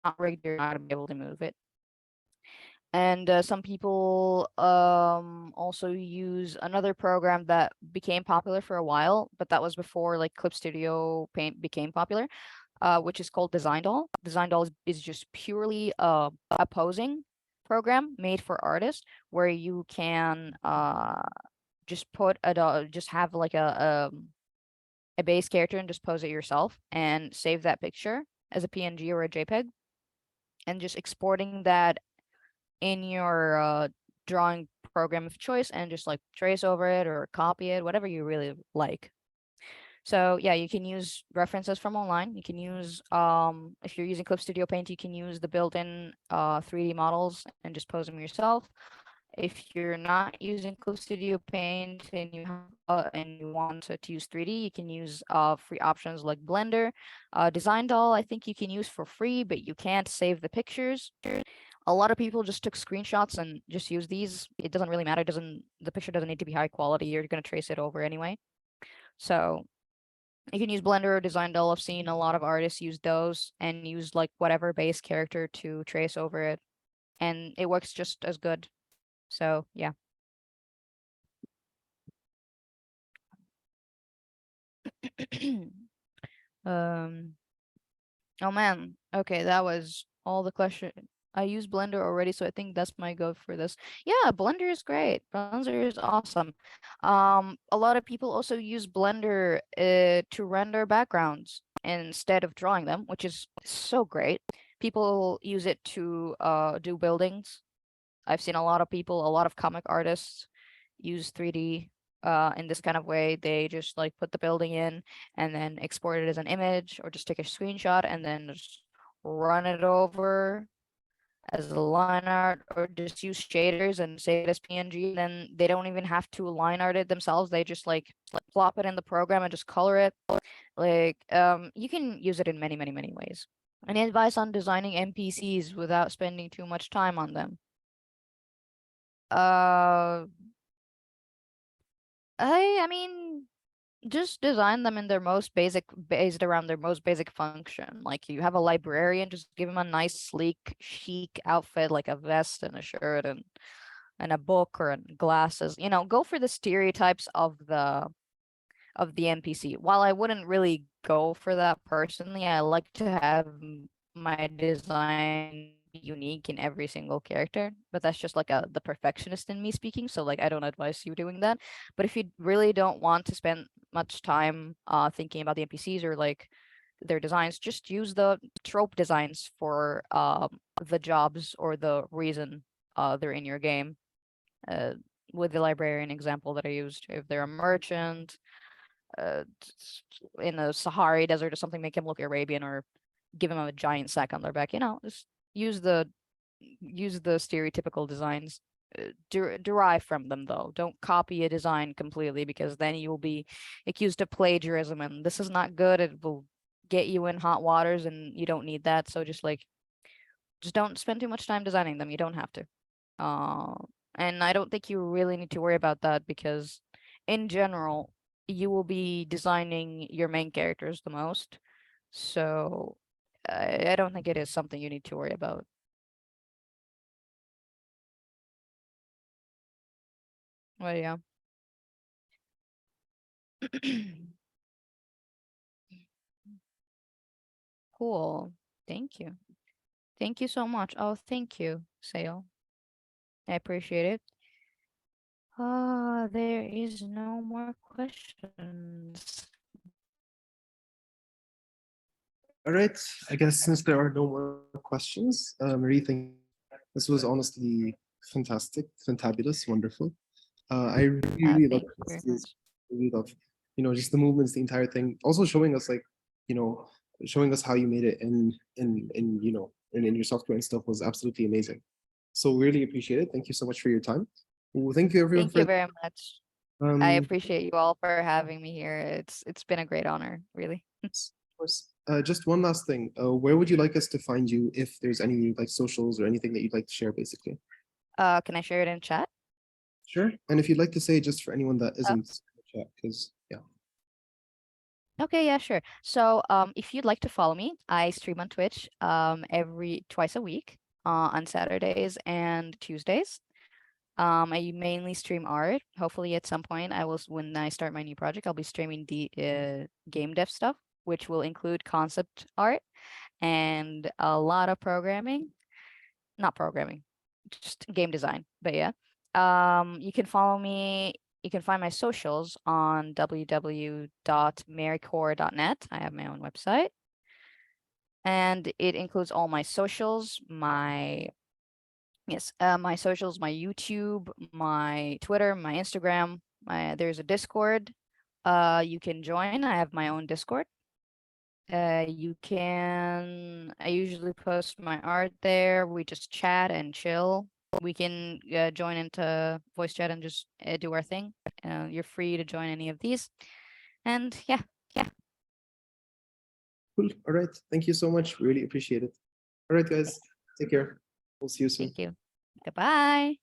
not rigged, you're not gonna be able to move it. And some people also use another program that became popular for a while, but that was before like Clip Studio Paint became popular, which is called DesignDoll. DesignDoll is just purely a posing program made for artists, where you can just put just have like a base character and just pose it yourself and save that picture as a PNG or a JPEG, and just exporting that in your drawing program of choice and just like trace over it or copy it, whatever you really like. So yeah, you can use references from online. You can use if you're using Clip Studio Paint, you can use the built-in 3D models and just pose them yourself. If you're not using Clip Studio Paint and you want to use 3D, you can use free options like Blender. DesignDoll, I think you can use for free, but you can't save the pictures. A lot of people just took screenshots and just use these. It doesn't really matter. The picture doesn't need to be high quality. You're going to trace it over anyway. So you can use Blender or DesignDoll. I've seen a lot of artists use those and use like whatever base character to trace over it, and it works just as good. So yeah. Oh man. Okay, that was all the question. I use Blender already, so I think that's my go for this. Yeah, Blender is great. Blender is awesome. A lot of people also use Blender to render backgrounds instead of drawing them, which is so great. People use it to do buildings. I've seen a lot of comic artists use 3D in this kind of way. They just like put the building in and then export it as an image, or just take a screenshot and then just run it over as a line art, or just use shaders and save it as PNG. And then they don't even have to line art it themselves. They just like plop it in the program and just color it. Like you can use it in many, many, many ways. Any advice on designing NPCs without spending too much time on them? I mean, just design them in their based around their most basic function. Like you have a librarian, just give him a nice, sleek, chic outfit, like a vest and a shirt and a book or glasses. You know, go for the stereotypes of the NPC. While I wouldn't really go for that personally, I like to have my design unique in every single character, but that's just like the perfectionist in me speaking. So like I don't advise you doing that. But if you really don't want to spend much time thinking about the NPCs or like their designs, just use the trope designs for the jobs or the reason they're in your game. With the librarian example that I used, if they're a merchant in the Sahara Desert or something, make him look Arabian, or give him a giant sack on their back. You know, just use the stereotypical designs. Derive from them though. Don't copy a design completely, because then you will be accused of plagiarism, and this is not good. It will get you in hot waters, and you don't need that. So just don't spend too much time designing them. You don't have to. And I don't think you really need to worry about that, because in general, you will be designing your main characters the most. So I don't think it is something you need to worry about. Well, yeah. Cool. Thank you. Thank you so much. Oh, thank you, Sale. I appreciate it. There is no more questions. All right. I guess since there are no more questions, Marie, this was honestly fantastic, fantabulous, wonderful. I really love Thank you very this. much. Really love, just the movements, the entire thing. Also showing us like, showing us how you made it in your software and stuff was absolutely amazing. So really appreciate it. Thank you so much for your time. Well, thank you everyone Thank you for very much. I um appreciate you all for having me here. It's been a great honor, really. of course. Just one last thing. Where would you like us to find you if there's any like socials or anything that you'd like to share, basically? Can I share it in chat? Sure. And if you'd like to say just for anyone that Uh, isn't in the chat, because yeah. Okay, yeah, sure. So, if you'd like to follow me, I stream on Twitch every twice a week on Saturdays and Tuesdays. I mainly stream art. Hopefully, at some point, when I start my new project, I'll be streaming the game dev stuff, which will include concept art and a lot of programming. Not programming, just game design. But yeah, you can follow me. You can find my socials on www.marycore.net. I have my own website, and it includes all my socials, my socials, my YouTube, my Twitter, my Instagram. There's a Discord. You can join. I have my own Discord. I usually post my art there. We just chat and chill. We can join into voice chat and just do our thing. You're free to join any of these. And yeah, Cool. All right. Thank you so much. Really appreciate it. All right, guys. Take care. We'll see you soon. thank you. Goodbye.